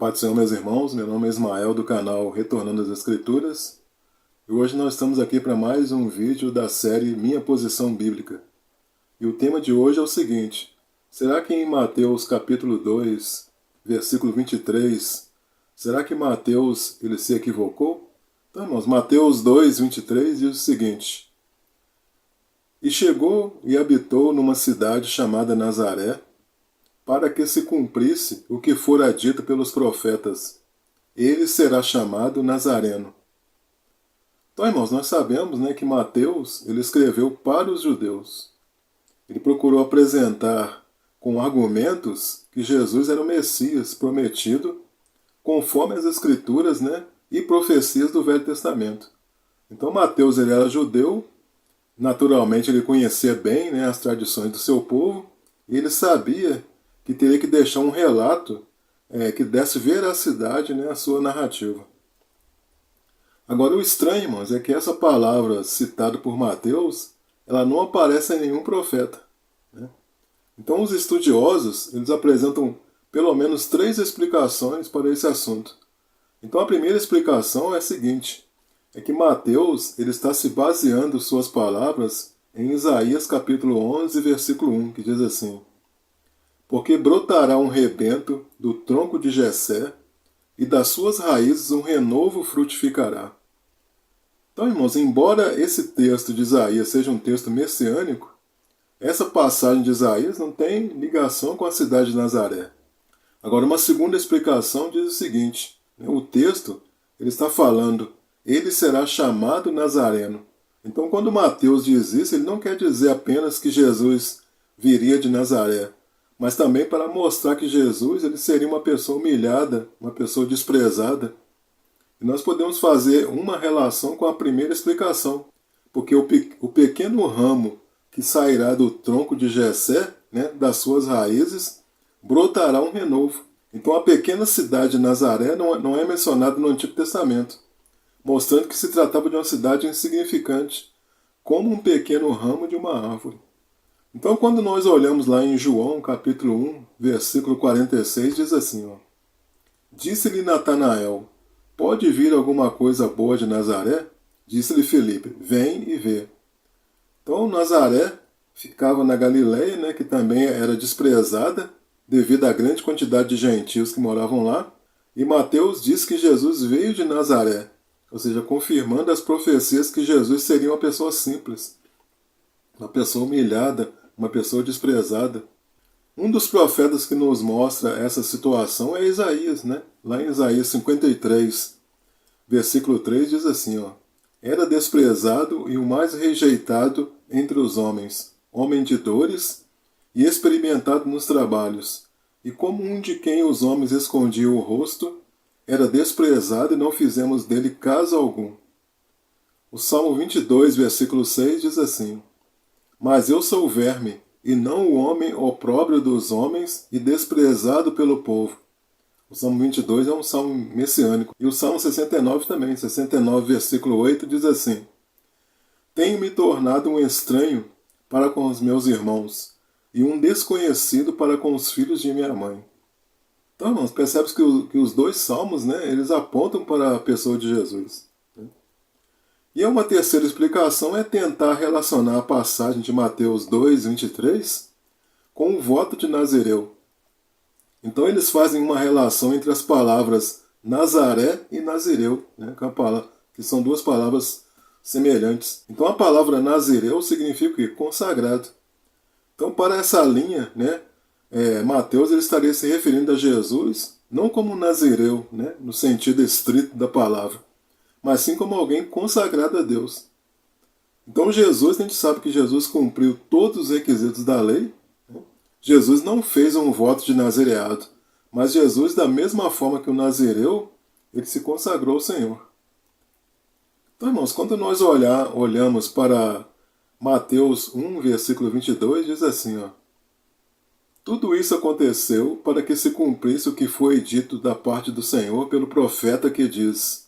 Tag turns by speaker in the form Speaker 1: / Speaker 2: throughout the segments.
Speaker 1: Paz do Senhor, meus irmãos. Meu nome é Ismael, do canal Retornando às Escrituras. E hoje nós estamos aqui para mais um vídeo da série Minha Posição Bíblica. E o tema de hoje é o seguinte: será que em Mateus capítulo 2, versículo 23, será que Mateus ele se equivocou? Então, irmãos, Mateus 2, 23 diz o seguinte: E chegou e habitou numa cidade chamada Nazaré, para que se cumprisse o que fora dito pelos profetas: ele será chamado Nazareno. Então, irmãos, nós sabemos, que Mateus ele escreveu para os judeus. Ele procurou apresentar com argumentos que Jesus era o Messias prometido, conforme as Escrituras, e profecias do Velho Testamento. Então, Mateus ele era judeu, naturalmente ele conhecia bem, as tradições do seu povo, e ele sabia que teria que deixar um relato que desse veracidade à sua narrativa. Agora, o estranho, irmãos, é que essa palavra citada por Mateus, ela não aparece em nenhum profeta. Então, os estudiosos eles apresentam pelo menos 3 explicações para esse assunto. Então, a primeira explicação é a seguinte: é que Mateus ele está se baseando suas palavras em Isaías capítulo 11, versículo 1, que diz assim: Porque brotará um rebento do tronco de Jessé, e das suas raízes um renovo frutificará. Então, irmãos, embora esse texto de Isaías seja um texto messiânico, essa passagem de Isaías não tem ligação com a cidade de Nazaré. Agora, uma segunda explicação diz o seguinte: o texto ele está falando, ele será chamado Nazareno. Então, quando Mateus diz isso, ele não quer dizer apenas que Jesus viria de Nazaré, mas também para mostrar que Jesus ele seria uma pessoa humilhada, uma pessoa desprezada. E nós podemos fazer uma relação com a primeira explicação, porque o pequeno ramo que sairá do tronco de Jessé, das suas raízes, brotará um renovo. Então a pequena cidade de Nazaré não é mencionada no Antigo Testamento, mostrando que se tratava de uma cidade insignificante, como um pequeno ramo de uma árvore. Então, quando nós olhamos lá em João, capítulo 1, versículo 46, diz assim: Disse-lhe Natanael: Pode vir alguma coisa boa de Nazaré? Disse-lhe Felipe: Vem e vê. Então, Nazaré ficava na Galileia, que também era desprezada devido à grande quantidade de gentios que moravam lá. E Mateus diz que Jesus veio de Nazaré, ou seja, confirmando as profecias que Jesus seria uma pessoa simples, uma pessoa humilhada, uma pessoa desprezada. Um dos profetas que nos mostra essa situação é Isaías, Lá em Isaías 53, versículo 3 diz assim: Era desprezado e o mais rejeitado entre os homens, homem de dores e experimentado nos trabalhos, e como um de quem os homens escondiam o rosto, era desprezado e não fizemos dele caso algum. O Salmo 22, versículo 6 diz assim: Mas eu sou o verme, e não o homem opróbrio dos homens e desprezado pelo povo. O Salmo 22 é um salmo messiânico. E o Salmo 69 também, 69, versículo 8, diz assim: Tenho-me tornado um estranho para com os meus irmãos, e um desconhecido para com os filhos de minha mãe. Então, irmãos, percebe que os dois salmos, eles apontam para a pessoa de Jesus. E uma terceira explicação é tentar relacionar a passagem de Mateus 2, 23 com o voto de Nazireu. Então eles fazem uma relação entre as palavras Nazaré e Nazireu, que são duas palavras semelhantes. Então a palavra Nazireu significa o quê? Consagrado. Então para essa linha, Mateus ele estaria se referindo a Jesus não como Nazireu, no sentido estrito da palavra, mas sim como alguém consagrado a Deus. Então Jesus, a gente sabe que Jesus cumpriu todos os requisitos da lei. Jesus não fez um voto de nazireado, mas Jesus, da mesma forma que o nazireu, ele se consagrou ao Senhor. Então, irmãos, quando nós olhamos para Mateus 1, versículo 22, diz assim: Tudo isso aconteceu para que se cumprisse o que foi dito da parte do Senhor pelo profeta que diz: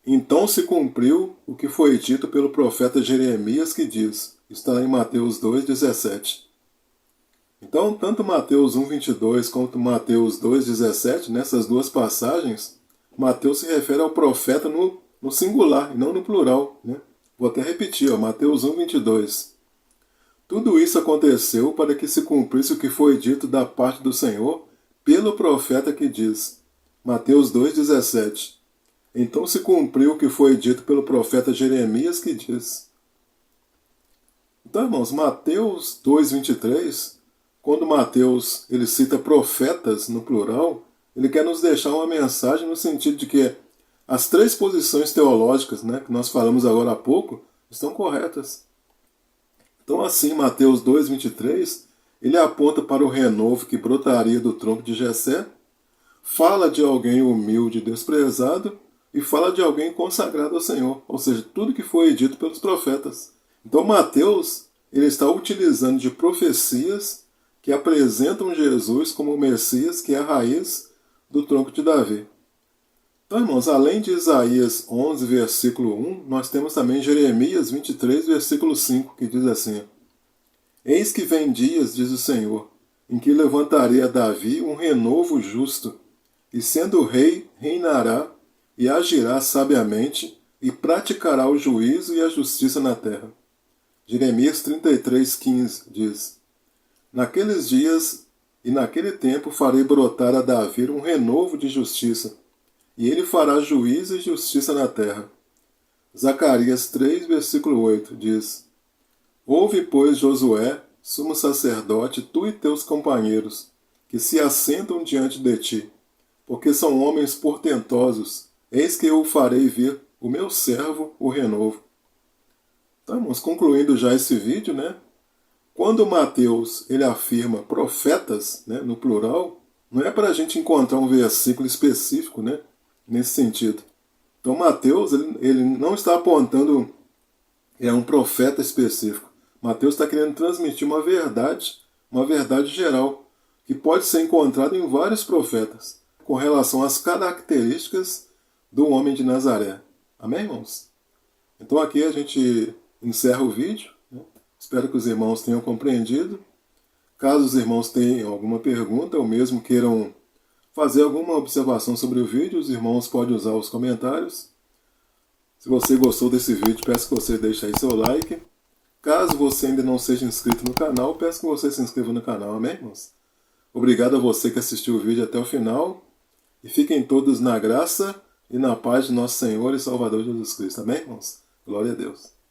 Speaker 1: Então se cumpriu o que foi dito pelo profeta Jeremias que diz, está lá em Mateus 2, 17. Então, tanto Mateus 1:22 quanto Mateus 2:17, nessas duas passagens, Mateus se refere ao profeta no singular e não no plural, né? Vou até repetir, ó, Mateus 1:22. Tudo isso aconteceu para que se cumprisse o que foi dito da parte do Senhor pelo profeta que diz. Mateus 2:17. Então se cumpriu o que foi dito pelo profeta Jeremias que diz. Então, irmãos, Mateus 2:23, quando Mateus ele cita profetas no plural, ele quer nos deixar uma mensagem no sentido de que as três posições teológicas, né, que nós falamos agora há pouco, estão corretas. Então, assim, Mateus 2:23, ele aponta para o renovo que brotaria do tronco de Jessé, fala de alguém humilde e desprezado e fala de alguém consagrado ao Senhor, ou seja, tudo que foi dito pelos profetas. Então, Mateus ele está utilizando de profecias que apresentam Jesus como o Messias, que é a raiz do tronco de Davi. Então, irmãos, além de Isaías 11, versículo 1, nós temos também Jeremias 23, versículo 5, que diz assim: Eis que vem dias, diz o Senhor, em que levantarei a Davi um renovo justo, e sendo rei, reinará, e agirá sabiamente, e praticará o juízo e a justiça na terra. Jeremias 33:15 diz: Naqueles dias e naquele tempo farei brotar a Davi um renovo de justiça, e ele fará juízo e justiça na terra. Zacarias 3, versículo 8 diz: Ouve, pois, Josué, sumo sacerdote, tu e teus companheiros, que se assentam diante de ti, porque são homens portentosos, eis que eu farei vir o meu servo, o renovo. Estamos concluindo já esse vídeo, né? Quando Mateus ele afirma profetas, né, no plural, não é para a gente encontrar um versículo específico, né, nesse sentido. Então Mateus ele não está apontando um profeta específico. Mateus está querendo transmitir uma verdade geral, que pode ser encontrada em vários profetas, com relação às características do homem de Nazaré. Amém, irmãos? Então aqui a gente encerra o vídeo. Espero que os irmãos tenham compreendido. Caso os irmãos tenham alguma pergunta ou mesmo queiram fazer alguma observação sobre o vídeo, os irmãos podem usar os comentários. Se você gostou desse vídeo, peço que você deixe aí seu like. Caso você ainda não seja inscrito no canal, peço que você se inscreva no canal, amém, irmãos? Obrigado a você que assistiu o vídeo até o final. E fiquem todos na graça e na paz de nosso Senhor e Salvador Jesus Cristo, amém, irmãos? Glória a Deus.